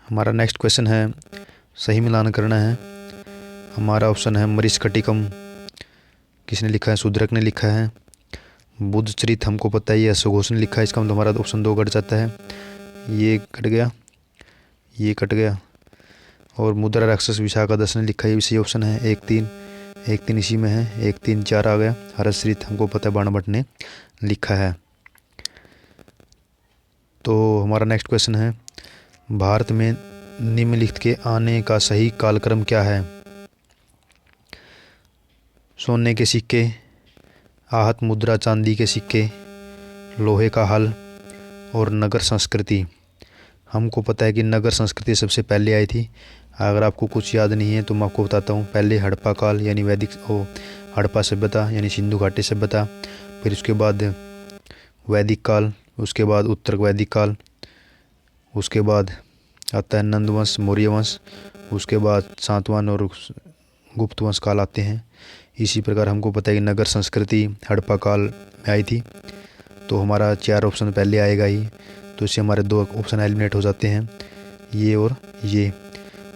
हमारा next question है, सही मिलान करना है। हमारा ऑप्शन है मरीचकटिकम, किसने लिखा है? शूद्रक ने लिखा है। बुद्ध चरित हमको पता है ये अश्वघोष ने लिखा है, इसका मतलब हमारा ऑप्शन 2 कट जाता है। ये कट गया, ये कट गया। और मुद्रा राक्षस विशाखादत्त ने लिखा है, ये सही ऑप्शन है। 1-3 इसी में है, 1-3-4 आ गया। हर्षचरित हमको पता है बाणभट्ट ने लिखा है। तो हमारा नेक्स्ट क्वेश्चन है, भारत में निम्नलिखित के आने का सही कालक्रम क्या है? सोने के सिक्के, आहत मुद्रा चांदी के सिक्के, लोहे का हल और नगर संस्कृति। हमको पता है कि नगर संस्कृति सबसे पहले आई थी। अगर आपको कुछ याद नहीं है तो मैं आपको बताता हूँ। पहले हड़प्पा काल यानी हड़प्पा सभ्यता यानी सिंधु घाटी सभ्यता, फिर उसके बाद वैदिक काल, उसके बाद उत्तर वैदिक काल, उसके बाद आता है नंद वंश, मौर्य वंश, उसके बाद सातवाहन और गुप्त वंश काल आते हैं। इसी प्रकार हमको पता है कि नगर संस्कृति हड़प्पा काल में आई थी। तो हमारा 4 ऑप्शन पहले आएगा ही, तो इससे हमारे 2 ऑप्शन एलिमिनेट हो जाते हैं, ये और ये।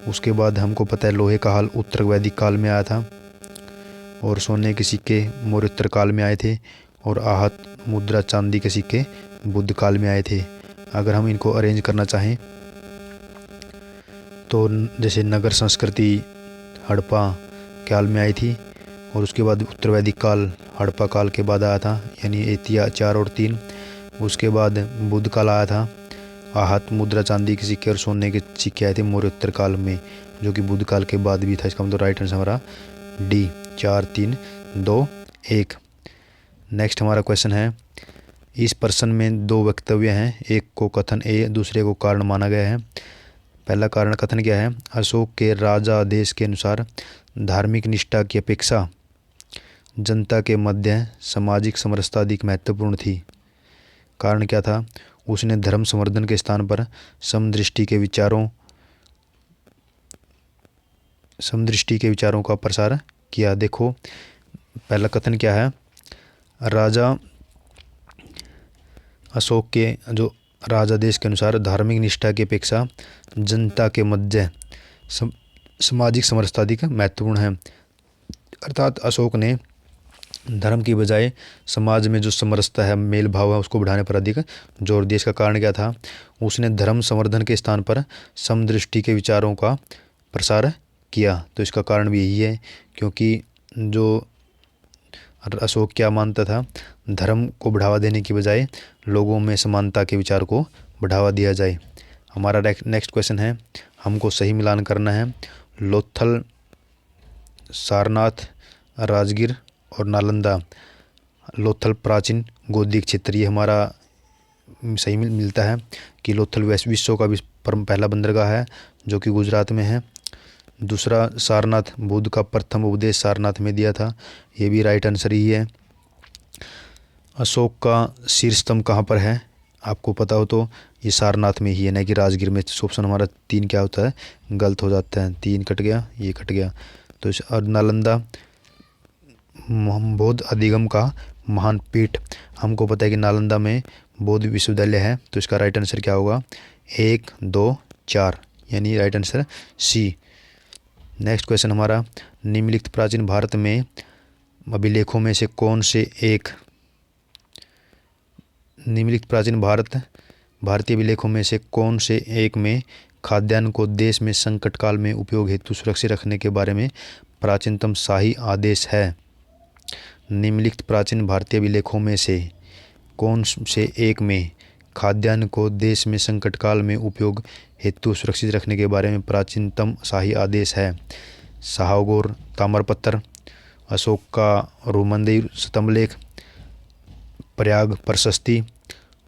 उसके बाद हमको पता है लोहे का हल उत्तर वैदिक काल में आया था, और सोने के सिक्के मौर्योत्तर काल में आए थे, और आहत मुद्रा चांदी के सिक्के बुद्ध काल में आए थे। अगर हम इनको अरेंज करना चाहें तो जैसे नगर संस्कृति हड़प्पा काल में आई थी, और उसके बाद उत्तर वैदिक काल हड़प्पा काल के बाद आया था, यानी 4 और 3। उसके बाद बुद्ध काल आया था, आहत मुद्रा चांदी के सिक्के और सोने के सिक्के आए थे मौर्योत्तर काल में, जो कि बुद्ध काल के बाद भी था। इसका मतलब राइट आंसर हमारा डी, 4-3-2-1। नेक्स्ट हमारा क्वेश्चन है, इस प्रश्न में 2 वक्तव्य हैं, एक को कथन ए, दूसरे को कारण माना गया है। पहला कारण कथन क्या है? अशोक के राजा आदेश के अनुसार धार्मिक निष्ठा की अपेक्षा जनता के मध्य सामाजिक समरसता अधिक महत्वपूर्ण थी। कारण क्या था? उसने धर्म संवर्धन के स्थान पर समदृष्टि के विचारों का प्रसार किया। देखो पहला कथन क्या है, राजा अशोक के जो राजादेश के अनुसार धार्मिक निष्ठा की अपेक्षा जनता के मध्य सामाजिक समरसता अधिक महत्वपूर्ण है। अर्थात अशोक ने धर्म की बजाय समाज में जो समरसता है, मेल भाव है, उसको बढ़ाने पर अधिक जोर दिया। इसका कारण क्या था? उसने धर्म संवर्धन के स्थान पर समदृष्टि के विचारों का प्रसार किया। तो इसका कारण भी यही है, क्योंकि जो अशोक क्या मानता था, धर्म को बढ़ावा देने की बजाय लोगों में समानता के विचार को बढ़ावा दिया जाए। हमारा नेक्स्ट क्वेश्चन है, हमको सही मिलान करना है। लोथल, सारनाथ, राजगीर और नालंदा। लोथल प्राचीन गोदिक क्षेत्र, ये हमारा सही मिलता है कि लोथल विश्व का पहला बंदरगाह है, जो कि गुजरात में है। दूसरा, सारनाथ, बुद्ध का प्रथम उपदेश सारनाथ में दिया था, ये भी राइट आंसर ही है। अशोक का शीर्ष स्तंभ कहाँ पर है? आपको पता हो तो ये सारनाथ में ही है, न कि राजगीर में। ऑप्शन हमारा 3 क्या होता है? गलत हो जाता है। 3 कट गया, ये कट गया। तो और नालंदा बौद्ध अधिगम का महान पीठ। हमको पता है कि नालंदा में बौद्ध विश्वविद्यालय है, तो इसका राइट आंसर क्या होगा? 1, 2, 4, यानी right answer C. Next question हमारा, निम्नलिखित प्राचीन भारत में अभिलेखों में से कौन से एक भारतीय अभिलेखों में से कौन से एक में खाद्यान्न को देश में संकट काल में उपयोग हेतु सुरक्षित रखने के बारे में प्राचीनतम शाही आदेश है? निम्नलिखित प्राचीन भारतीय अभिलेखों में से कौन से एक में खाद्यान्न को देश में संकट काल में उपयोग हेतु सुरक्षित रखने के बारे में प्राचीनतम शाही आदेश है? शाहौगोर ताम्रपत्र, अशोक का रोमनदेव स्तंभलेख, प्रयाग प्रशस्ति,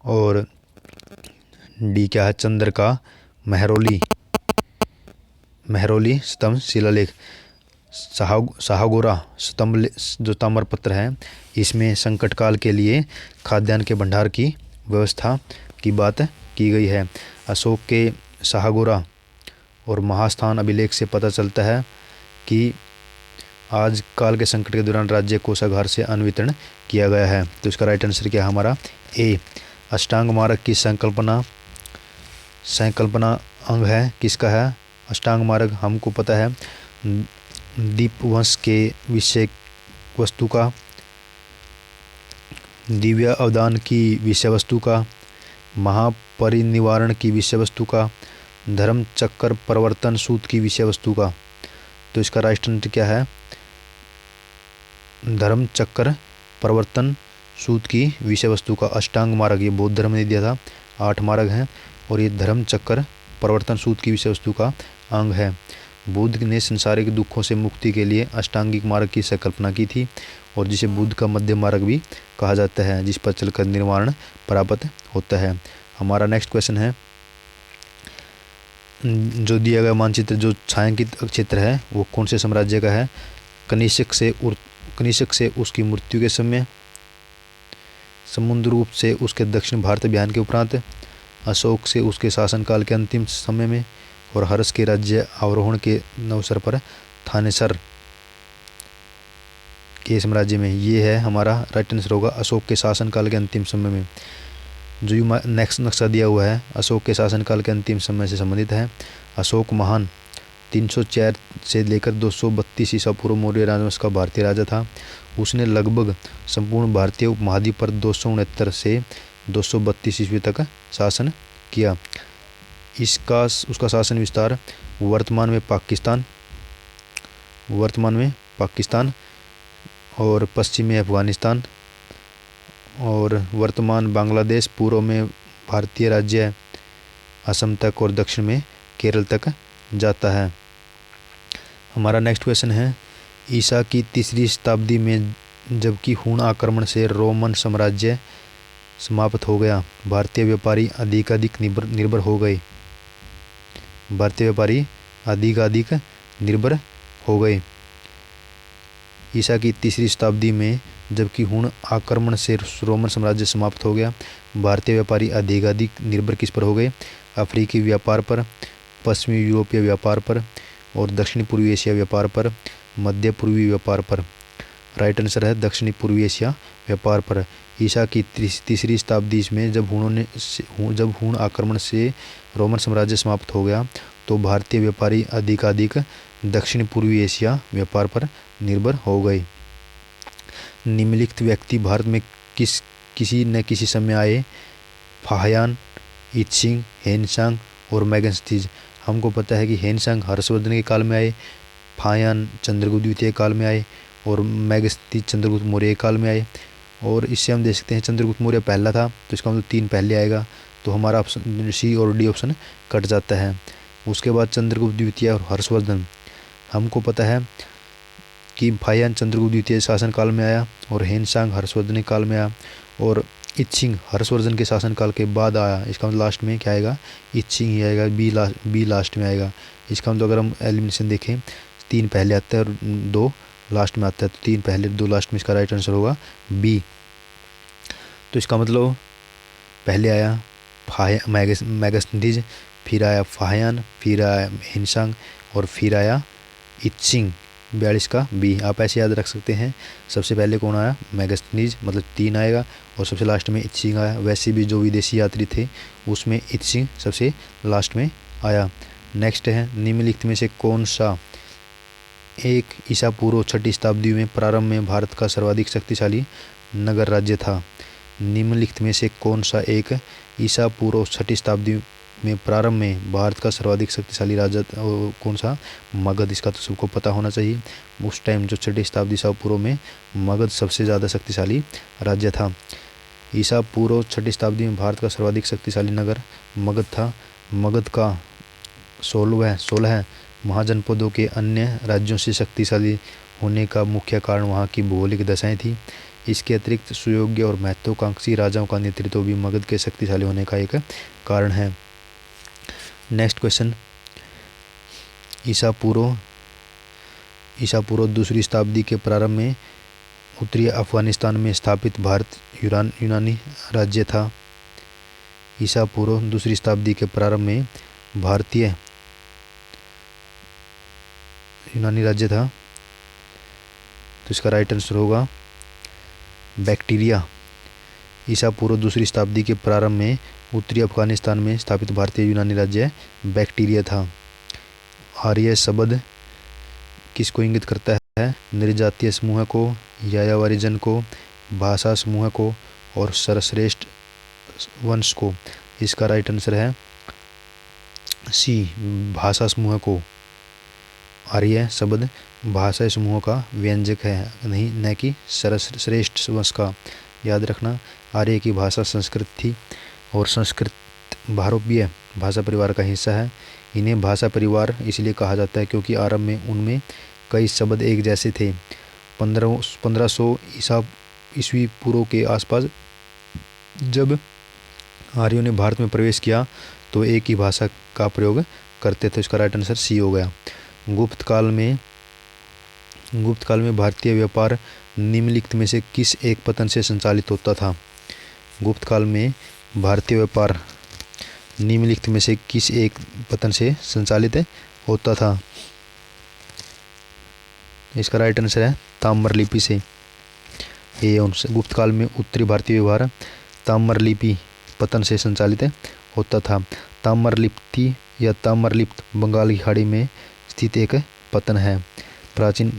और डी क्या है? चंद्र का महरौली स्तंभ शिलालेख। शाहगोरा स्तंभ जो ताम्रपत्र है, इसमें संकट काल के लिए खाद्यान्न के भंडार की व्यवस्था की बात की गई है। अशोक के शाहगोरा और महास्थान अभिलेख से पता चलता है कि आज काल के संकट के दौरान राज्य कोषागार से अन्न वितरण किया गया है। तो इसका राइट आंसर क्या है हमारा? ए। अष्टांग मार्ग की संकल्पना अंग है किसका है? अष्टांग मार्ग। हमको पता है दीपवंश के विषय वस्तु का, दिव्य अवदान की विषय वस्तु का, महापरिनिवारण की विषय वस्तु का, धर्म चक्र प्रवर्तन सूत्र की विषय वस्तु का। तो इसका राइट आंसर क्या है? धर्म चक्र प्रवर्तन सूत्र की विषय वस्तु का। अष्टांग मार्ग ये बौद्ध धर्म ने दिया था, 8 मार्ग हैं और ये धर्म चक्र प्रवर्तन सूत्र की विषय वस्तु का अंग है। बुद्ध ने संसारिक दुखों से मुक्ति के लिए अष्टांगिक मार्ग की संकल्पना की थी और जिसे बुद्ध का मध्य मार्ग भी कहा जाता है, जिस पर चलकर निर्वाण प्राप्त होता है। हमारा नेक्स्ट क्वेश्चन है, जो दिया गया मानचित्र जो छायांकित क्षेत्र है वो कौन से साम्राज्य का है? कनिष्क से उसकी मृत्यु के समय, समुद्रगुप्त से उसके दक्षिण भारत अभियान के उपरांत, अशोक से उसके शासनकाल के अंतिम समय में, और हर्ष के राज्य आरोहण के अवसर पर थानेसर के साम्राज्य में। ये है हमारा राइट आंसर होगा अशोक के शासनकाल के अंतिम समय में। जो नेक्स्ट नक्शा दिया हुआ है अशोक के शासनकाल के अंतिम समय से संबंधित है। अशोक महान 304 से लेकर 232 ईसा पूर्व मौर्य राजवंश का भारतीय राजा था। उसने लगभग संपूर्ण भारतीय उपमहाद्वीप पर 269 से 232 ईस्वी तक शासन किया। उसका शासन विस्तार वर्तमान में पाकिस्तान और पश्चिम में अफगानिस्तान और वर्तमान बांग्लादेश, पूर्व में भारतीय राज्य असम तक और दक्षिण में केरल तक जाता है। हमारा नेक्स्ट क्वेश्चन है, ईसा की 3री शताब्दी में जबकि हूण आक्रमण से रोमन साम्राज्य समाप्त हो गया, भारतीय व्यापारी अधिकाधिक निर्भर हो गए। ईसा की 3री शताब्दी में जबकि हूण आक्रमण से रोमन साम्राज्य समाप्त हो गया, भारतीय व्यापारी अधिकाधिक निर्भर किस पर हो गए? अफ्रीकी व्यापार पर, पश्चिमी यूरोपीय व्यापार पर और दक्षिणी पूर्वी एशिया व्यापार पर, मध्य पूर्वी व्यापार पर। राइट आंसर है दक्षिणी पूर्वी एशिया व्यापार पर। ईसा की 3री शताब्दी में जब हूण आक्रमण से रोमन साम्राज्य समाप्त हो गया तो भारतीय व्यापारी अधिकाधिक दक्षिण पूर्वी एशिया व्यापार पर निर्भर हो गए। निम्नलिखित व्यक्ति भारत में किसी न किसी समय आए? फाहियान, इत्सिंग, हेनसांग और मैगस्थनीज। हमको पता है कि हेनसांग हर्षवर्धन के काल में आए, फाहियान चंद्रगुप्त द्वितीय काल में आए और मैगस्थनीज चंद्रगुप्त मौर्य काल में आए। और इससे हम देख सकते हैं चंद्रगुप्त मौर्य पहला था तो इसका मतलब 3 पहले आएगा, तो हमारा ऑप्शन सी और डी ऑप्शन कट जाता है। उसके बाद चंद्रगुप्त द्वितीय और हर्षवर्धन, हमको पता है कि फाहियान चंद्रगुप्त द्वितीय शासनकाल में आया और हेनसांग हर्षवर्धन काल में आया और इत्सिंग हर्षवर्धन के शासनकाल के बाद आया। इसका मतलब लास्ट में क्या आएगा? इत्सिंग ही आएगा, बी लास्ट में आएगा। इसका मतलब अगर हम एलिमिनेशन देखें 3 पहले आता है और 2 लास्ट में आता है, तो 3 पहले 2 लास्ट में इसका राइट आंसर होगा बी। तो इसका मतलब पहले आया मैगस्थनीज, फिर आया फाहियान, फिर आया हेनसांग और फिर आया इत्सिंग। 42 का बी। आप ऐसे याद रख सकते हैं, सबसे पहले कौन आया? मैगस्थनीज, मतलब 3 आएगा और सबसे लास्ट में इत्सिंग आया। वैसे भी जो विदेशी यात्री थे उसमें इत्सिंग सबसे लास्ट में आया। नेक्स्ट है, निम्नलिखित में से कौन सा एक ईसा पूर्व 6ठी शताब्दी में प्रारंभ में भारत का सर्वाधिक शक्तिशाली नगर राज्य था? निम्नलिखित में से कौन सा एक ईसा पूर्व 6ठी शताब्दी में प्रारंभ में भारत का सर्वाधिक शक्तिशाली राज्य कौन सा? मगध। इसका तो सबको पता होना चाहिए। उस टाइम जो 6ठी शताब्दी ईसा पूर्व में मगध सबसे ज़्यादा शक्तिशाली राज्य था। ईसा पूर्व 6ठी शताब्दी में भारत का सर्वाधिक शक्तिशाली नगर मगध था। मगध का 16 महाजनपदों के अन्य राज्यों से शक्तिशाली होने का मुख्य कारण वहाँ की भौगोलिक दशाएं थी। इसके अतिरिक्त सुयोग्य और महत्वाकांक्षी राजाओं का नेतृत्व भी मगध के शक्तिशाली होने का एक कारण है। नेक्स्ट क्वेश्चन, ईसा पूर्व 2री शताब्दी के प्रारंभ में उत्तरी अफगानिस्तान में स्थापित भारत यूनानी राज्य था। ईसा पूर्व 2री शताब्दी के प्रारंभ में भारतीय यूनानी राज्य था, तो इसका राइट आंसर होगा बैक्टीरिया। ईसा पूर्व 2री शताब्दी के प्रारंभ में उत्तरी अफगानिस्तान में स्थापित भारतीय यूनानी राज्य बैक्टीरिया था। आर्य शब्द किसको इंगित करता है? निर्जातीय समूह को, यायावरी जन को, भाषा समूह को और सर्वश्रेष्ठ वंश को। इसका राइट आंसर है सी, भाषा समूह को। आर्य शब्द भाषा समूह का व्यंजक है, नहीं न कि सर्वश्रेष्ठ वंश का। याद रखना, आर्य की भाषा संस्कृत थी और संस्कृत भारतीय भाषा परिवार का हिस्सा है। इन्हें भाषा परिवार इसलिए कहा जाता है क्योंकि आरंभ में उनमें कई शब्द एक जैसे थे। 1500 ईस्वी पूर्व के आसपास जब आर्यों ने भारत में प्रवेश किया तो एक ही भाषा का प्रयोग करते थे। इसका राइट आंसर सी हो गया। गुप्त काल में भारतीय व्यापार निम्नलिखित में से किस एक पतन से संचालित होता था? गुप्त काल में भारतीय व्यापार निम्नलिखित में से किस एक पतन से संचालित होता था? इसका राइट आंसर है ताम्रलिपि से। गुप्त काल में उत्तरी भारतीय व्यवहार ताम्रलिपि पतन से संचालित होता था। ताम्रलिप्ति या ताम्रलिप्त बंगाल की खाड़ी में स्थित एक पतन है। प्राचीन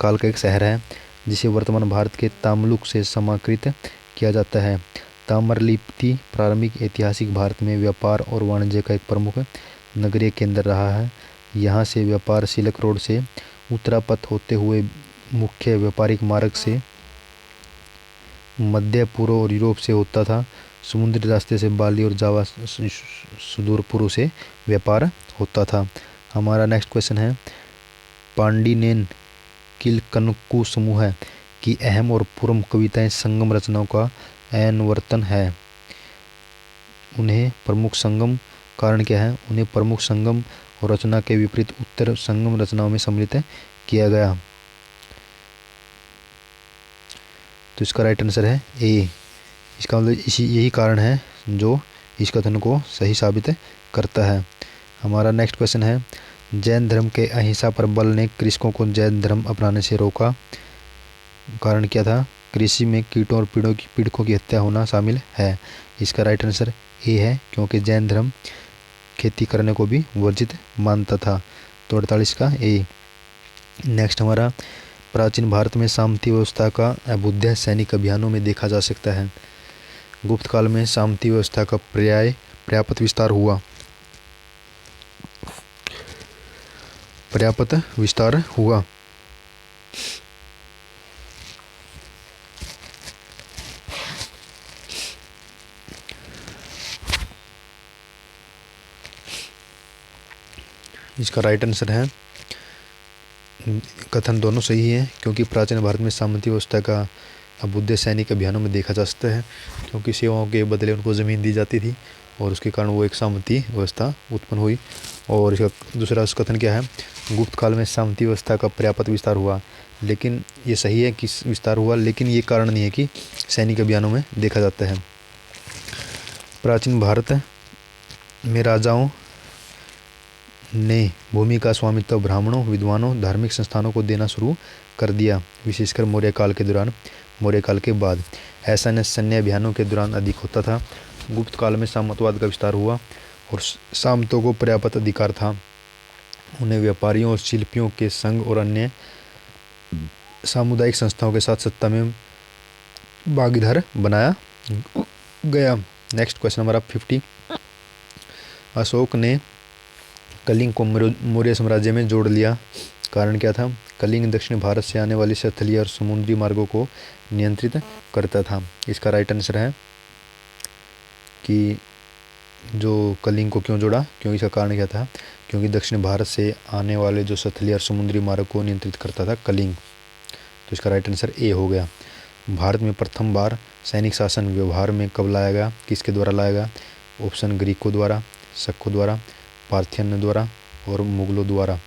काल का एक शहर है जिसे वर्तमान भारत के ताम्लुक से समाकृत किया जाता है। ताम्रलिप्ति प्रारंभिक ऐतिहासिक भारत में व्यापार और वाणिज्य का एक प्रमुख नगरीय केंद्र रहा है। यहाँ से व्यापार सिल्क रोड से उत्तरापथ होते हुए मुख्य व्यापारिक मार्ग से मध्य पूर्व और यूरोप से होता था। समुद्री रास्ते से बाली और जावा सुदूर पूर्व से व्यापार होता था। हमारा नेक्स्ट क्वेश्चन है, पांडिनेन किलकनकु समूह की अहम और पूर्व कविताएं संगम रचनाओं का अनुवर्तन है। उन्हें प्रमुख संगम कारण क्या है? उन्हें प्रमुख संगम और रचना के विपरीत उत्तर संगम रचनाओं में सम्मिलित किया गया। तो इसका राइट आंसर है ए। इसका मतलब यही कारण है जो इस कथन को सही साबित करता है। हमारा नेक्स्ट क्वेश्चन है, जैन धर्म के अहिंसा पर बल ने कृषकों को जैन धर्म अपनाने से रोका। कारण क्या था? कृषि में कीटों और पीड़कों की हत्या होना शामिल है। इसका राइट आंसर ए है, क्योंकि जैन धर्म खेती करने को भी वर्जित मानता था। तो 48 का ए। नेक्स्ट हमारा, प्राचीन भारत में सामंती व्यवस्था का अभ्युदय सैनिक अभियानों में देखा जा सकता है। गुप्त काल में सामंती व्यवस्था का पर्याप्त विस्तार हुआ। इसका राइट आंसर है, कथन दोनों सही है, क्योंकि प्राचीन भारत में सामंती व्यवस्था का अभ्युदय सैनिक अभियानों में देखा जा सकता है, क्योंकि सेवाओं के बदले उनको ज़मीन दी जाती थी और उसके कारण वो एक सामंती व्यवस्था उत्पन्न हुई। और इसका दूसरा कथन क्या है? गुप्त काल में सामंती व्यवस्था का पर्याप्त विस्तार हुआ। लेकिन ये सही है कि विस्तार हुआ, लेकिन ये कारण नहीं है कि सैनिक अभियानों में देखा जाता है। प्राचीन भारत में राजाओं ने भूमि का स्वामित्व ब्राह्मणों, विद्वानों, धार्मिक संस्थानों को देना शुरू कर दिया, विशेषकर मौर्य काल के दौरान। मौर्य काल के बाद ऐसा सैन्य अभियानों के दौरान अधिक होता था। गुप्त काल में सामंतवाद का विस्तार हुआ और सामंतों को पर्याप्त अधिकार था। उन्हें व्यापारियों और शिल्पियों के संघ और अन्य सामुदायिक संस्थाओं के साथ सत्ता में भागीदार बनाया गया। नेक्स्ट क्वेश्चन हमारा 50। अशोक ने कलिंग को मौर्य साम्राज्य में जोड़ लिया। कारण क्या था? कलिंग दक्षिण भारत से आने वाली स्थलीय और समुद्री मार्गों को नियंत्रित करता था। इसका राइट आंसर है कि जो कलिंग को क्यों जोड़ा, क्योंकि इसका कारण क्या था? क्योंकि दक्षिण भारत से आने वाले जो स्थलीय और समुद्री मार्ग को नियंत्रित करता था कलिंग। तो इसका राइट आंसर ए हो गया। भारत में प्रथम बार सैनिक शासन व्यवहार में कब लाया गया? किसके द्वारा लाया गया? ऑप्शन ग्रीकों द्वारा, शकों द्वारा, पार्थियन द्वारा और मुगलों द्वारा।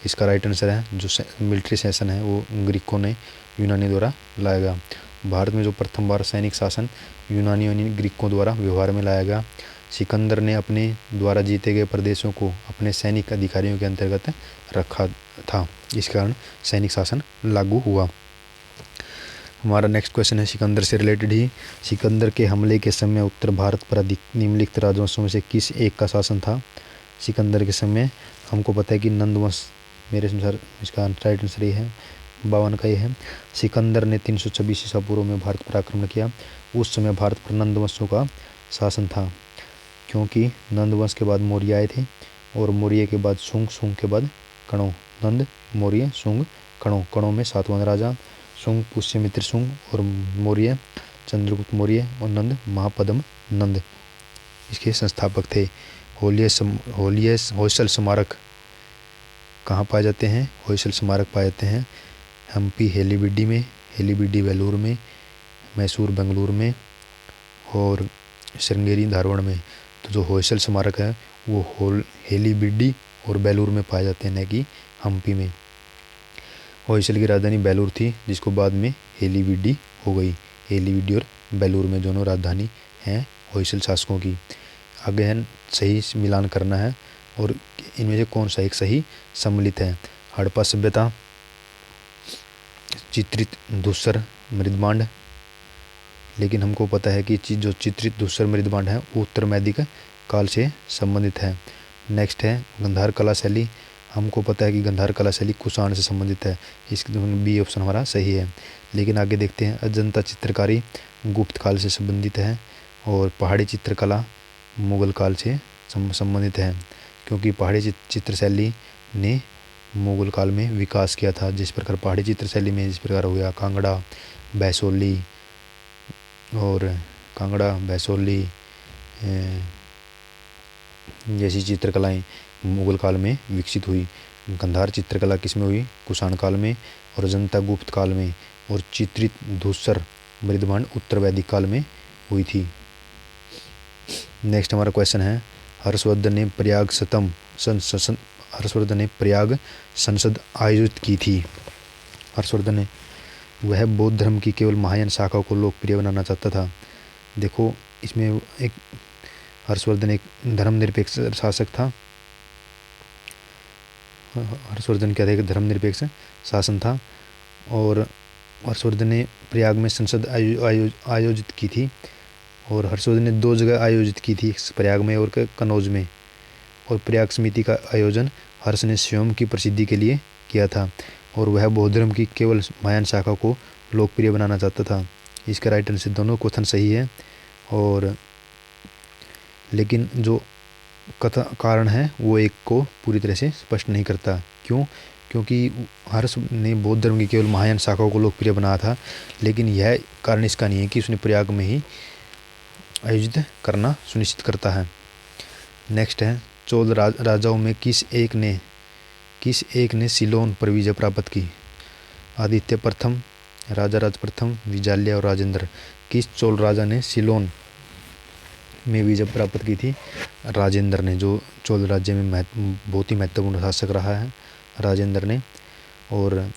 इसका राइट आंसर है जो मिलिट्री शासन है वो ग्रीकों ने, यूनानी द्वारा लाया गया। भारत में जो प्रथम बार सैनिक शासन यूनानियों ने ग्रीकों द्वारा व्यवहार में लाया गया। सिकंदर ने अपने द्वारा जीते गए प्रदेशों को अपने सैनिक अधिकारियों के अंतर्गत रखा था, इस कारण सैनिक शासन लागू हुआ। हमारा नेक्स्ट क्वेश्चन है सिकंदर से रिलेटेड ही। सिकंदर के हमले के समय उत्तर भारत पर निम्नलिखित राजवंशों में से किस एक का शासन था? सिकंदर के समय हमको पता है कि नंद वंश, मेरे अनुसार इसका राइट आंसर ये है 52 का ये है। सिकंदर ने 326 ईसा पूर्व में भारत पर आक्रमण किया। उस समय भारत पर नंद वंशों का शासन था, क्योंकि नंद वंश के बाद मौर्य आए थे और मौर्य के बाद शुंग, शुंग के बाद कणों। नंद, मौर्य, शुंग, कणों। कणों में सातवां राजा, शुंग पुष्यमित्र शुंग और मौर्य चंद्रगुप्त मौर्य और नंद महापद्म नंद इसके संस्थापक थे। होयसल स्मारक कहाँ पाए जाते हैं? होयसल स्मारक पाए जाते हैं हम्पी हेलीबिडी में, हेलीबिडी वेलूर में, मैसूर बेंगलुरु में और श्रृंगेरी धारवाड़ में। तो जो होयसल स्मारक है वो हेलीबिडी और बेलूर में पाए जाते हैं, न कि हम्पी में। होयसल की राजधानी बेलूर थी, जिसको बाद में हेलीबिडी हो गई। हेलीबिडी और बेलूर में दोनों राजधानी हैं होयसल शासकों की। आगे है सही मिलान करना है और इनमें से कौन सा एक सही सम्मिलित है। हड़प्पा सभ्यता, चित्रित धूसर मृदबांड, लेकिन हमको पता है कि जो चित्रित धूसर मृदबांड है वो उत्तरवैदिक काल से संबंधित है। नेक्स्ट है गंधार कला शैली, हमको पता है कि गंधार कला शैली कुषाण से संबंधित है, इसके बी ऑप्शन हमारा सही है। लेकिन आगे देखते हैं अजंता चित्रकारी गुप्त काल से संबंधित है और पहाड़ी चित्रकला मुगल काल से संबंधित है, क्योंकि पहाड़ी चित्रशैली ने मुगल काल में विकास किया था। जिस प्रकार पहाड़ी चित्रशैली में जिस प्रकार हो गया कांगड़ा, बैसोली और कांगड़ा, बैसोली जैसी चित्रकलाएं मुगल काल में विकसित हुई। गंधार चित्रकला किसमें हुई? कुषाण काल में और अजंता गुप्त काल में, और चित्रित धूसर मृदबांड उत्तरवैदिक काल में हुई थी। नेक्स्ट हमारा क्वेश्चन है हर्षवर्धन ने प्रयाग संसद आयोजित की थी। हर्षवर्धन ने, वह बौद्ध धर्म की केवल महायान शाखा को लोकप्रिय बनाना चाहता था। देखो इसमें एक हर्षवर्धन एक धर्मनिरपेक्ष शासक था। हर्षवर्धन क्या था? एक धर्मनिरपेक्ष शासन था और हर्षवर्धन ने प्रयाग में संसद आयोजित की थी। और हर्षवर्धन ने 2 जगह आयोजित की थी, प्रयाग में और कनौज में। और प्रयाग समिति का आयोजन हर्ष ने स्वयं की प्रसिद्धि के लिए किया था और वह बौद्ध धर्म की केवल महायान शाखा को लोकप्रिय बनाना चाहता था। इसका राइट आंसर दोनों कथन सही है, और लेकिन जो कारण है वो एक को पूरी तरह से स्पष्ट नहीं करता। क्यों? क्योंकि हर्ष ने बौद्ध धर्म की केवल महायान शाखा को लोकप्रिय बनाया था, लेकिन यह कारण इसका नहीं है कि उसने प्रयाग में ही आयोजित करना सुनिश्चित करता है। नेक्स्ट है चोल राजाओं में किस एक ने सिलोन पर विजय प्राप्त की? आदित्य प्रथम, राजा प्रथम, विजाल्य और राजेंद्र। किस चोल राजा ने सिलोन में विजय प्राप्त की थी? राजेंद्र ने, जो चोल राज्य में बहुत ही महत्वपूर्ण शासक रहा है, राजेंद्र ने। और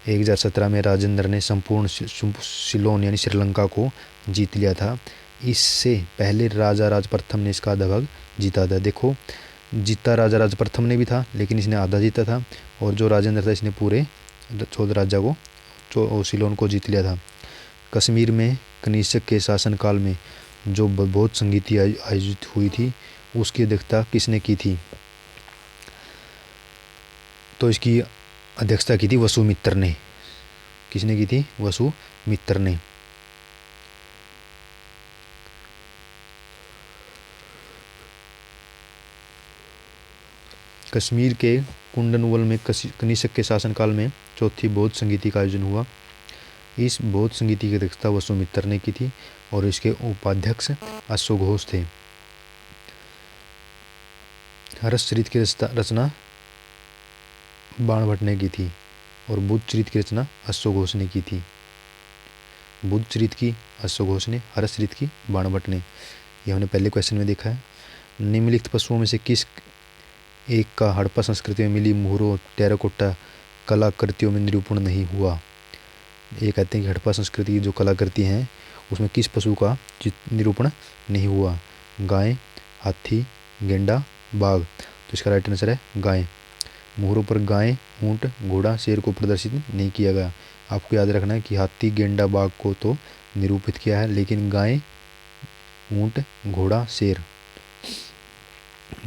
1017 में राजेंद्र ने संपूर्ण सिलोन यानी श्रीलंका को जीत लिया था। इससे पहले राजा प्रथम ने इसका आधा भाग जीता था। देखो जीता राजा प्रथम ने भी था, लेकिन इसने आधा जीता था, और जो राजेंद्र था इसने पूरे चौल राज्य को सिलोन को जीत लिया था। कश्मीर में कनिष्क के शासनकाल में जो बौद्ध संगीति आयोजित हुई थी उसकी अध्यक्षता किसने की थी? तो इसकी अध्यक्षता की थी वसुमित्र ने। किसने की थी? वसुमित्र ने। कश्मीर के कुंडनवल में कनिष्क के शासनकाल में चौथी बौद्ध संगीति का आयोजन हुआ। इस बौद्ध संगीति की अध्यक्षता वसुमित्र ने की थी और इसके उपाध्यक्ष अश्वघोष थे। हर्षचरित की रचना बाणभट्ट ने की थी और बुद्धचरित की रचना अश्वघोष ने की थी। बुद्धचरित की अश्वघोष ने, हर्षचरित की बाणभट्ट ने। यह हमने पहले क्वेश्चन में देखा है। निम्नलिखित पशुओं में से किस एक का हड़प्पा संस्कृति में मिली मुहरों टेराकोटा कलाकृतियों में निरूपण नहीं हुआ? ये कहते हैं कि हड़प्पा संस्कृति की जो कलाकृति हैं उसमें किस पशु का निरूपण नहीं हुआ? गाय, हाथी, गेंडा, बाघ। तो इसका राइट आंसर है गाय। मुहरों पर गाय, ऊंट, घोड़ा, शेर को प्रदर्शित नहीं किया गया। आपको याद रखना है कि हाथी, गेंडा, बाघ को तो निरूपित किया है, लेकिन गाय, ऊंट, घोड़ा, शेर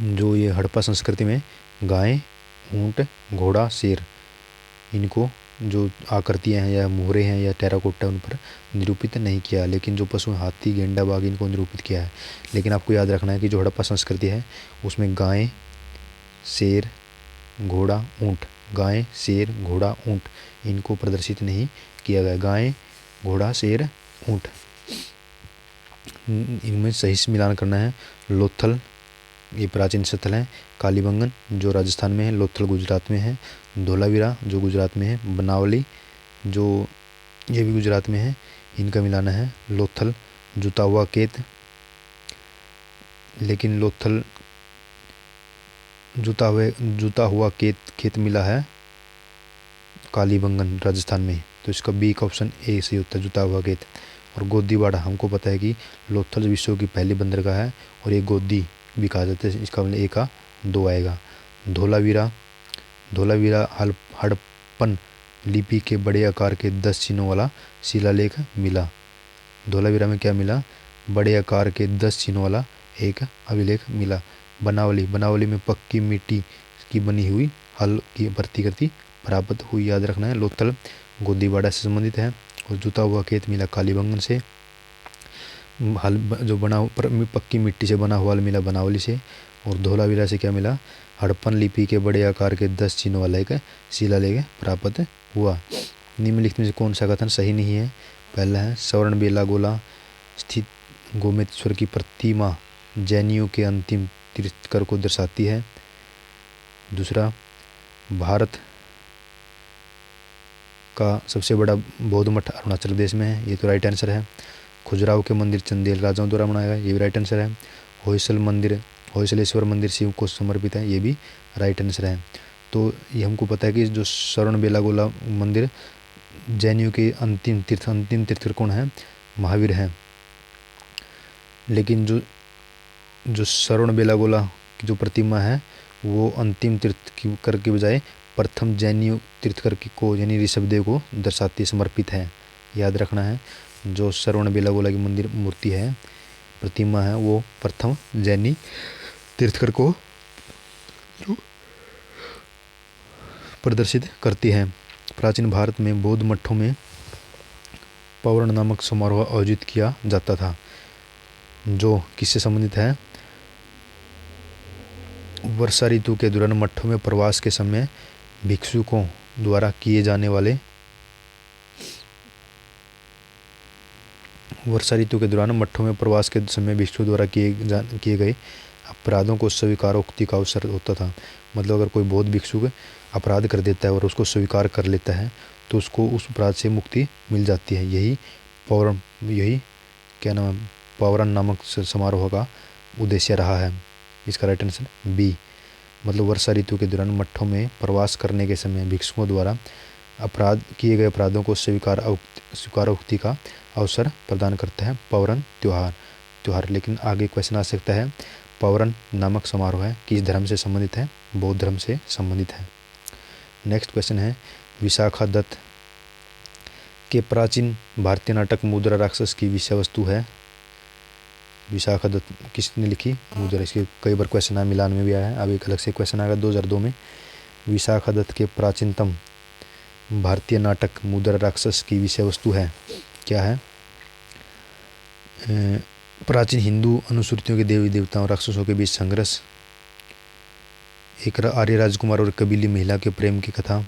जो ये हड़प्पा संस्कृति में गाय, ऊंट, घोड़ा, शेर, इनको जो आकृतियाँ हैं या मोहरे हैं या टेराकोटा उन पर निरूपित नहीं किया, लेकिन जो पशु हाथी, गेंडा, बाघ इनको निरूपित किया है। लेकिन आपको याद रखना है कि जो हड़प्पा संस्कृति है उसमें गाय, शेर, घोड़ा, ऊंट, गाय, शेर, घोड़ा, ऊंट इनको प्रदर्शित नहीं किया गया। गाय, घोड़ा, शेर, ऊंट इनमें सही से मिलान करना है। लोथल ये प्राचीन स्थल है। कालीबंगन जो राजस्थान में है, लोथल गुजरात में है, धोलावीरा जो गुजरात में है, बनावली जो ये भी गुजरात में है, इनका मिलाना है। लोथल जुता हुआ खेत, लेकिन लोथल जुता हुआ खेत मिला है कालीबंगन राजस्थान में, तो इसका बी का ऑप्शन ए सही होता है, जुता हुआ खेत। और गोदीबाड़ा हमको पता है कि लोथल विश्व की पहली बंदरगाह है और ये गोदी भी कहा जाता है, इसका मतलब ए का 2 आएगा। धोलावीरा हड़प्पन लिपि के बड़े आकार के 10 चिन्हों वाला शिलालेख मिला। धोलावीरा में क्या मिला? बड़े आकार के 10 चिन्हों वाला एक अभिलेख मिला। बनावली में पक्की मिट्टी की बनी हुई हल की प्रतिकृति प्राप्त हुई, याद रखना है। लोथल गोदीबाड़ा से संबंधित है और जुता हुआ खेत मिला कालीबंगन से। हल जो पक्की मिट्टी से बना हुआ हल मिला बनावली से। और धोलावीरा से क्या मिला? हड़प्पन लिपि के बड़े आकार के 10 चिन्हों वाला एक शिलालेख प्राप्त हुआ। निम्नलिखित में से कौन सा कथन सही नहीं है? पहला है स्वर्ण बेलागोला स्थित गोमेश्वर की प्रतिमा जैनियों के अंतिम तीर्थंकर को दर्शाती है। दूसरा, भारत का सबसे बड़ा बौद्ध मठ अरुणाचल प्रदेश में है, ये तो राइट आंसर है। खजुराहो के मंदिर चंदेल राजाओं द्वारा बनाया गया, ये भी राइट आंसर है। होयसलेश्वर मंदिर शिव को समर्पित है, ये भी राइट आंसर है। तो ये हमको पता है कि जो स्वर्ण बेलागोला मंदिर जैनियों के अंतिम तीर्थंकर कौन है? महावीर है। लेकिन जो स्वर्ण बेलागोला की जो प्रतिमा है वो अंतिम तीर्थंकर के बजाय प्रथम जैनियों तीर्थंकर को यानी ऋषभदेव को दर्शाती समर्पित है, याद रखना है। जो स्वर्ण बेलागोला की मंदिर मूर्ति है, प्रतिमा है, वो प्रथम जैनी तीर्थंकर को प्रदर्शित करती है। प्राचीन भारत में बौद्ध मठों में पौरण नामक समारोह आयोजित किया जाता था, जो किससे संबंधित है? वर्षा ऋतु के दौरान मठों में प्रवास के समय भिक्षुकों द्वारा किए गए अपराधों को स्वीकारोक्ति का अवसर होता था। मतलब अगर कोई बौद्ध भिक्षुक अपराध कर देता है और उसको स्वीकार कर लेता है तो उसको उस अपराध से मुक्ति मिल जाती है। यही पौरण नामक समारोह का उद्देश्य रहा है। इसका राइट आंसर बी। मतलब वर्षा ऋतु के दौरान मठों में प्रवास करने के समय भिक्षुकों द्वारा किए गए अपराधों को स्वीकारोक्ति का अवसर प्रदान करता है पौरण त्योहार। लेकिन आगे क्वेश्चन आ सकता है, पौरण नामक समारोह है किस धर्म से संबंधित है? बौद्ध धर्म से संबंधित है। नेक्स्ट क्वेश्चन है, विशाखा दत्त के प्राचीन भारतीय नाटक मुद्रा राक्षस की विषय वस्तु है। विशाखा दत्त किसने लिखी? मुद्रा। इसके कई बार क्वेश्चन आया, मिलान में भी आया है, अब एक अलग से क्वेश्चन आएगा 2002 में। विशाखा दत्त के प्राचीनतम भारतीय नाटक मुद्रा राक्षस की विषय वस्तु है, क्या है? प्राचीन हिंदू अनुश्रुतियों के देवी देवताओं राक्षसों के बीच संघर्ष, एक आर्य राजकुमार और कबीली महिला के प्रेम की कथा,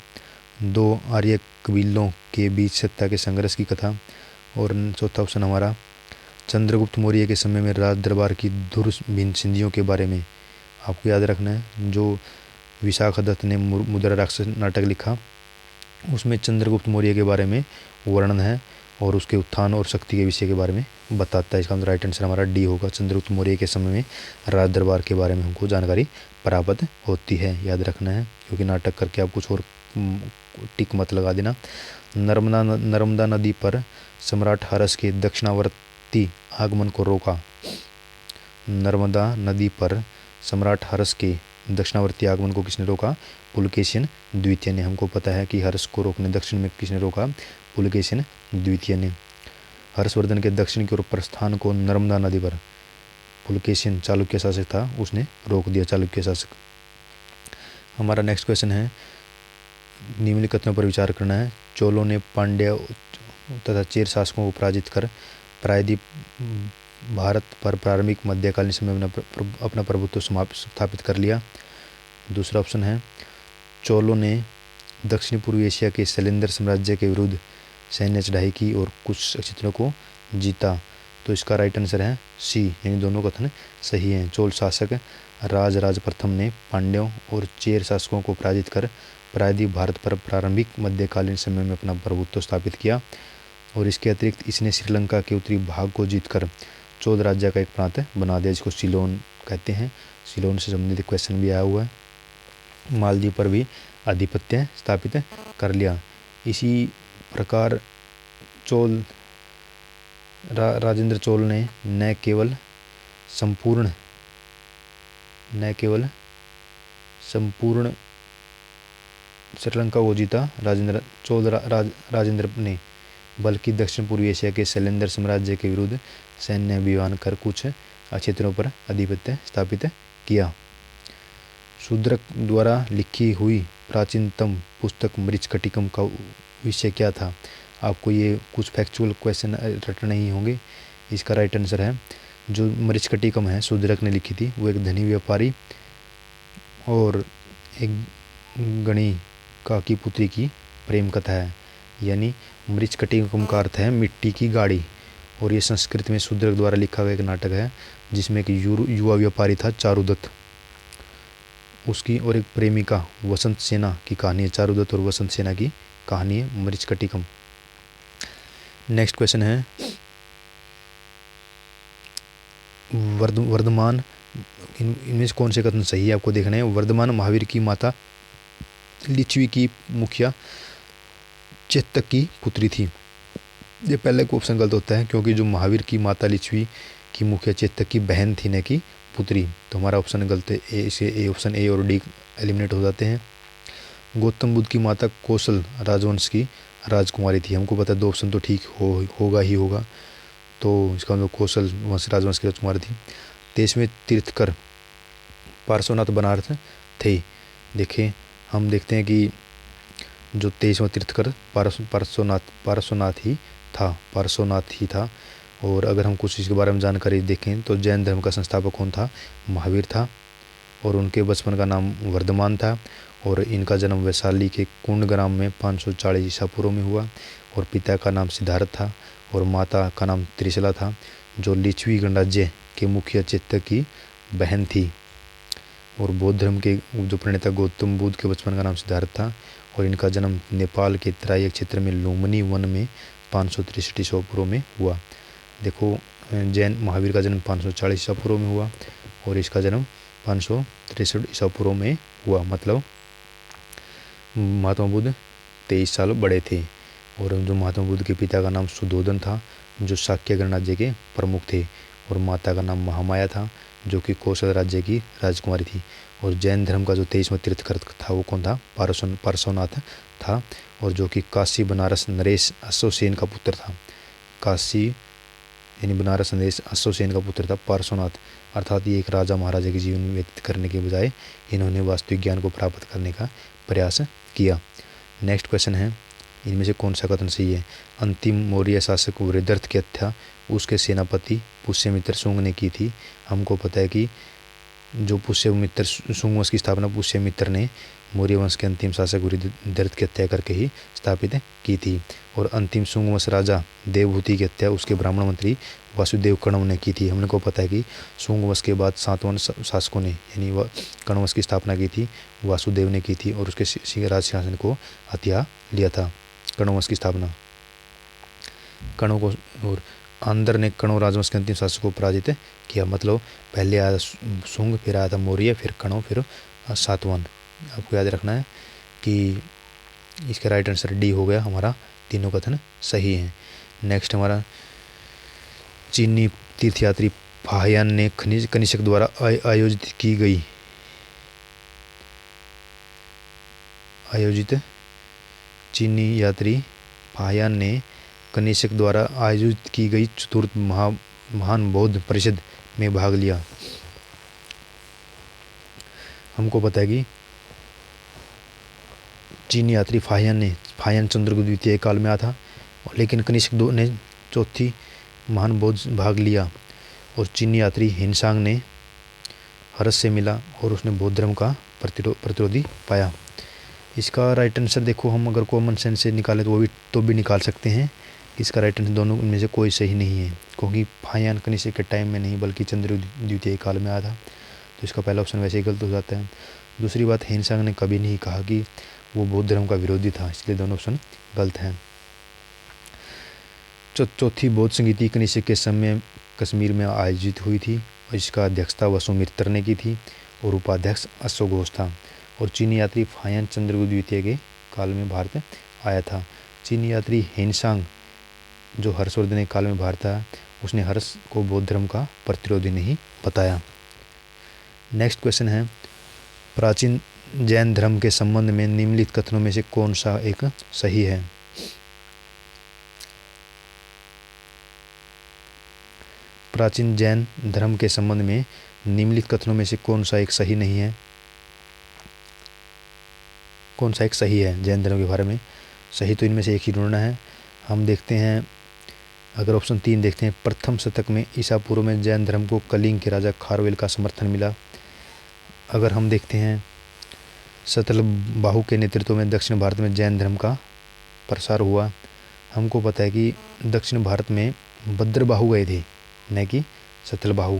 2 आर्य कबीलों के बीच सत्ता के संघर्ष की कथा, और चौथा ऑप्शन हमारा चंद्रगुप्त मौर्य के समय में राज दरबार की धुरभिन्न सिंधियों के बारे में। आपको याद रखना है, जो विशाखा दत्त ने मुद्रा राक्षस नाटक लिखा उसमें चंद्रगुप्त मौर्य के बारे में वर्णन है और उसके उत्थान और शक्ति के विषय के बारे में बताता है। इसका राइट आंसर हमारा डी होगा। चंद्रगुप्त मौर्य के समय में राज दरबार के बारे में हमको जानकारी प्राप्त होती है, याद रखना है, क्योंकि नाटक करके आप कुछ और टिक मत लगा देना। नर्मदा नदी पर सम्राट हर्ष के दक्षिणावर्ती आगमन को रोका। नर्मदा नदी पर सम्राट हर्ष के दक्षिणावर्ती आगमन को किसने रोका? पुलकेशिन द्वितीय ने। हमको पता है कि हर्ष को रोकने दक्षिण में किसने रोका? पुलकेशिन द्वितीय ने। हर्षवर्धन के दक्षिण की ओर प्रस्थान को नर्मदा नदी पर पुलकेशिन चालुक्य शासक था उसने रोक दिया, चालुक्य शासक। हमारा नेक्स्ट क्वेश्चन है, निम्नलिखित कथनों पर विचार करना है। चोलों ने पांड्य तथा चेर शासकों को पराजित कर प्रायद्वीप भारत पर प्रारंभिक मध्यकालीन समय में अपना प्रभुत्व स्थापित कर लिया। दूसरा ऑप्शन है, चोलों ने दक्षिण पूर्वी एशिया के शैलेंद्र साम्राज्य के विरुद्ध सैन्य चढ़ाई की और कुछ क्षेत्रों को जीता। तो इसका राइट आंसर है सी, यानी दोनों कथन सही हैं। चोल शासक राज प्रथम ने पांड्यों और चेर शासकों को पराजित कर प्रायद्वीप भारत पर प्रारंभिक मध्यकालीन समय में अपना प्रभुत्व स्थापित किया, और इसके अतिरिक्त इसने श्रीलंका के उत्तरी भाग को जीतकर चोल राज्य का एक प्रांत बना दिया, जिसको सिलोन कहते हैं। सिलोन से संबंधित क्वेश्चन भी आया हुआ है। मालदीव पर भी आधिपत्य स्थापित कर लिया। इसी प्रकार चोल राजेंद्र चोल ने न केवल संपूर्ण श्रीलंका को जीता राजेंद्र ने, बल्कि दक्षिण पूर्वी एशिया के शैलेंद्र साम्राज्य के विरुद्ध सैन्य अभियान कर कुछ क्षेत्रों पर आधिपत्य स्थापित किया। शूद्रक द्वारा लिखी हुई प्राचीनतम पुस्तक मृच्छकटिकम का विषय क्या था? आपको ये कुछ फैक्चुअल क्वेश्चन रटने ही होंगे। इसका राइट आंसर है, जो मृच्छकटिकम है शूद्रक ने लिखी थी, वो एक धनी व्यापारी और एक गणिका की पुत्री की प्रेम कथा है। यानी मृच्छकटिकम का अर्थ है मिट्टी की गाड़ी, और ये संस्कृत में शूद्रक द्वारा लिखा गया एक नाटक है, जिसमें एक युवा व्यापारी था चारुदत्त, उसकी और एक प्रेमिका वसंत सेना की कहानी है। चारुदत्त और वसंत सेना की कहानी है मृच्छकटिकम। नेक्स्ट क्वेश्चन है, वर्धमान, इनमें से कौन से कथन सही है आपको देखना है। वर्धमान महावीर की माता लिच्छवी की मुखिया चेतक की पुत्री थी। ये पहले को ऑप्शन गलत होता है, क्योंकि जो महावीर की माता लिच्छवी की मुखिया चेतक की बहन थी, न कि पुत्री। तो हमारा ऑप्शन गलत है, ए से ऑप्शन ए और डी एलिमिनेट हो जाते हैं। गौतम बुद्ध की माता कौशल राजवंश की राजकुमारी थी। हमको पता है दो ऑप्शन तो ठीक होगा ही होगा, तो इसका मतलब कौशल राजवंश की राजकुमारी थी। 23वें तीर्थकर पार्श्वनाथ बनारस थे। देखिए, हम देखते हैं कि जो 23वां तीर्थकर पार्श्वनाथ ही था। और अगर हम कुछ इसके बारे में जानकारी देखें तो जैन धर्म का संस्थापक कौन था? महावीर था, और उनके बचपन का नाम वर्धमान था, और इनका जन्म वैशाली के कुंड ग्राम में 540 ईसा पूर्व में हुआ, और पिता का नाम सिद्धार्थ था और माता का नाम त्रिशला था, जो लिच्छवी गणराज्य के मुखिया चेतक की बहन थी। और बौद्ध धर्म के जो प्रणेता गौतम बुद्ध के बचपन का नाम सिद्धार्थ था, और इनका जन्म नेपाल के तराई क्षेत्र में लुम्बिनी वन में 563 ईसा पूर्व में हुआ। देखो, जैन महावीर का जन्म 540 ईसा पूर्व में हुआ, और इसका जन्म 563 ईसा पूर्व में हुआ। मतलब महात्मा बुद्ध 23 साल बड़े थे। और जो महात्मा बुद्ध के पिता का नाम सुधोधन था, जो शाक्य गणराज्य के प्रमुख थे, और माता का नाम महामाया था, जो कि कौशल राज्य की राजकुमारी थी। और जैन धर्म का जो 23वां तीर्थकर था वो कौन था? पार्श्वनाथ था, और जो कि काशी बनारस नरेश अश्वसेन का पुत्र था। काशी यानी बनारस नरेश अश्वसेन का पुत्र था पार्श्वनाथ। अर्थात ये एक राजा महाराजा के जीवन में व्यतीत करने के बजाय इन्होंने वास्तविक ज्ञान को प्राप्त करने का प्रयास किया। नेक्स्ट क्वेश्चन है, इनमें से कौन सा कथन सही है? अंतिम मौर्य शासक वृद्धर्थ की हत्या उसके सेनापति पुष्यमित्र शुंग ने की थी। हमको पता है कि जो पुष्यमित्र शुंग वंश की स्थापना पुष्यमित्र ने मौर्य वंश के अंतिम शासक वृद्धर्थ की हत्या करके ही स्थापित की थी। और अंतिम शुंग वंश राजा देवभूति की हत्या उसके ब्राह्मण मंत्री वासुदेव कण्व ने की थी। हमने को पता है कि शुंग वंश के बाद सातवां शासकों ने यानी कण्व वंश की स्थापना की थी, वासुदेव ने की थी, और उसके राज सिंहासन को हथिया लिया था। कण्व वंश की स्थापना कण्व को, और आंध्र ने कण्व राजवंश के अंतिम शासक को पराजित किया। मतलब पहले आया शुंग, फिर आया था मौर्य, फिर कण्व, फिर सातवान। आपको याद रखना है कि इसका राइट आंसर डी हो गया हमारा, तीनों कथन सही हैं। नेक्स्ट हमारा, चीनी तीर्थयात्री फाहियान ने कनिष्क द्वारा आयोजित चीनी यात्री फाहियान ने कनिष्क द्वारा आयोजित की गई चतुर्थ महान बौद्ध परिषद में भाग लिया। हमको पता है कि चीनी यात्री फाहियान चंद्रगुप्त द्वितीय काल में आया था, लेकिन कनिष्क दो ने चौथी महान बौद्ध भाग लिया और चीनी यात्री हिनसांग ने हर्ष से मिला और उसने बौद्ध धर्म का प्रतिरोधी पाया। इसका राइट आंसर देखो, हम अगर कॉमन सेंस से निकालें तो भी निकाल सकते हैं। इसका राइट आंसर दोनों में से कोई सही नहीं है, क्योंकि फाहियान कनिष्क के टाइम में नहीं बल्कि चंद्रगुप्त द्वितीय काल में आया था, तो इसका पहला ऑप्शन वैसे ही गलत हो जाता है। दूसरी बात, हिनसांग ने कभी नहीं कहा कि वो बौद्ध धर्म का विरोधी था, इसलिए दोनों ऑप्शन गलत हैं। चौथी बौद्ध संगीति कनिष्क के समय कश्मीर में आयोजित हुई थी और इसका अध्यक्षता वसुमित्र ने की थी और उपाध्यक्ष अशोक घोष था। और चीनी यात्री फाहियान चंद्रगुप्त द्वितीय के काल में भारत आया था। चीनी यात्री हिनसांग जो हर्षवर्धन काल में भारत आया, उसने हर्ष को बौद्ध धर्म का प्रतिरोधी नहीं बताया। नेक्स्ट क्वेश्चन है, प्राचीन जैन धर्म के संबंध में निम्नलिखित कथनों में से कौन सा एक सही है? प्राचीन जैन धर्म के संबंध में निम्नलिखित कथनों में से कौन सा एक सही नहीं है? कौन सा एक सही है जैन धर्म के बारे में? सही तो इनमें से एक ही ढूंढना है। हम देखते हैं, अगर ऑप्शन 3 देखते हैं, प्रथम शतक में ईसा पूर्व में जैन धर्म को कलिंग के राजा खारवेल का समर्थन मिला। अगर हम देखते हैं, सतलबाहु के नेतृत्व में दक्षिण भारत में जैन धर्म का प्रसार हुआ। हमको पता है कि दक्षिण भारत में भद्रबाहु गए थे, न कि सतलबाहु,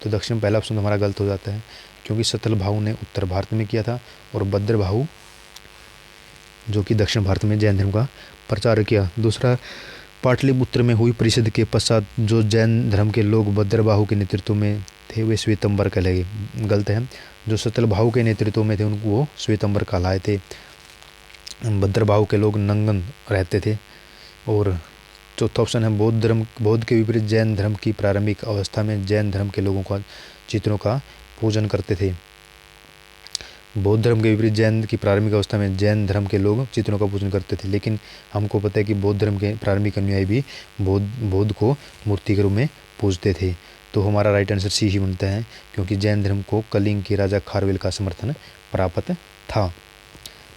तो दक्षिण पहला ऑप्शन हमारा गलत हो जाता है, क्योंकि सतलबाहु ने उत्तर भारत में किया था और भद्रबाहु जो कि दक्षिण भारत में जैन धर्म का प्रचार किया। दूसरा, पाटलिपुत्र में हुई परिषद के पश्चात जो जैन धर्म के लोग भद्रबाहु के नेतृत्व में थे वे श्वेतंबर कहलाए, गलत है। जो सतलबाहु के नेतृत्व में थे उनको वो श्वेतंबर कहलाए थे। भद्रबाहु के लोग नंगन रहते थे। और चौथा ऑप्शन है, बौद्ध के विपरीत जैन धर्म की प्रारंभिक अवस्था में जैन धर्म के लोगों का चित्रों का पूजन करते थे। बौद्ध धर्म के विपरीत जैन की प्रारंभिक अवस्था में जैन धर्म के लोग चित्रों का पूजन करते थे, लेकिन हमको पता है कि बौद्ध धर्म के प्रारंभिक अनुयायी भी बौद्ध को मूर्ति के रूप में पूजते थे। तो हमारा राइट आंसर सी ही बनता है, क्योंकि जैन धर्म को कलिंग के राजा खारवेल का समर्थन प्राप्त था।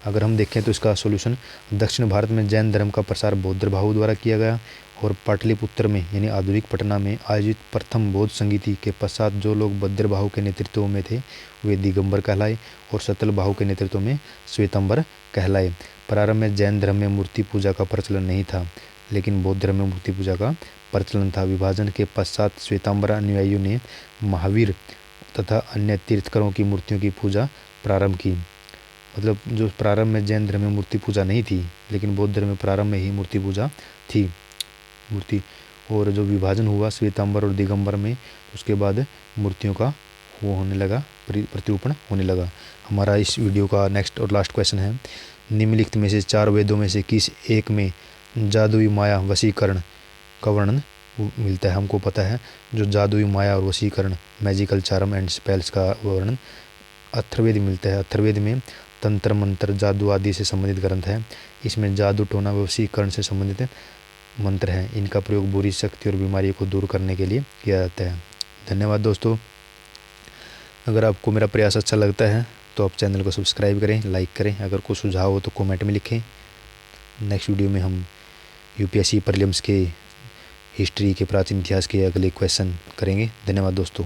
अगर हम देखें तो इसका सॉल्यूशन, दक्षिण भारत में जैन धर्म का प्रसार भद्रबाहु द्वारा किया गया और पाटलिपुत्र में यानी आधुनिक पटना में आयोजित प्रथम बौद्ध संगीति के पश्चात जो लोग भद्रबाहु के नेतृत्व में थे वे दिगंबर कहलाए और सतलबाहु के नेतृत्व में श्वेतंबर कहलाए। प्रारंभ में जैन धर्म में मूर्ति पूजा का प्रचलन नहीं था, लेकिन बौद्ध धर्म में मूर्ति पूजा का प्रचलन था। विभाजन के पश्चात श्वेतांबर अनुयायियों ने महावीर तथा अन्य तीर्थकरों की मूर्तियों की पूजा प्रारंभ की। मतलब जो प्रारंभ में जैन धर्म में मूर्ति पूजा नहीं थी, लेकिन बौद्ध धर्म में प्रारंभ में ही मूर्ति पूजा थी और जो विभाजन हुआ श्वेतांबर और दिगंबर में, उसके बाद मूर्तियों का वो होने लगा, प्रतिरूपण होने लगा। हमारा इस वीडियो का नेक्स्ट और लास्ट क्वेश्चन है, निम्नलिखित में से 4 वेदों में से किस एक में जादुई माया वशीकरण का वर्णन मिलता है? हमको पता है जो जादुई माया और वशीकरण मैजिकल चार्म एंड स्पेल्स का वर्णन अथर्ववेद मिलता है। अथर्ववेद में तंत्र मंत्र जादू आदि से संबंधित ग्रंथ है। इसमें जादू टोना वशीकरण से संबंधित मंत्र हैं। इनका प्रयोग बुरी शक्ति और बीमारी को दूर करने के लिए किया जाता है। धन्यवाद दोस्तों। अगर आपको मेरा प्रयास अच्छा लगता है तो आप चैनल को सब्सक्राइब करें, लाइक करें। अगर कोई सुझाव हो तो कमेंट में लिखें। नेक्स्ट वीडियो में हम यूपीएससी प्रीलिम्स के हिस्ट्री के प्राचीन इतिहास के अगले क्वेश्चन करेंगे। धन्यवाद दोस्तों।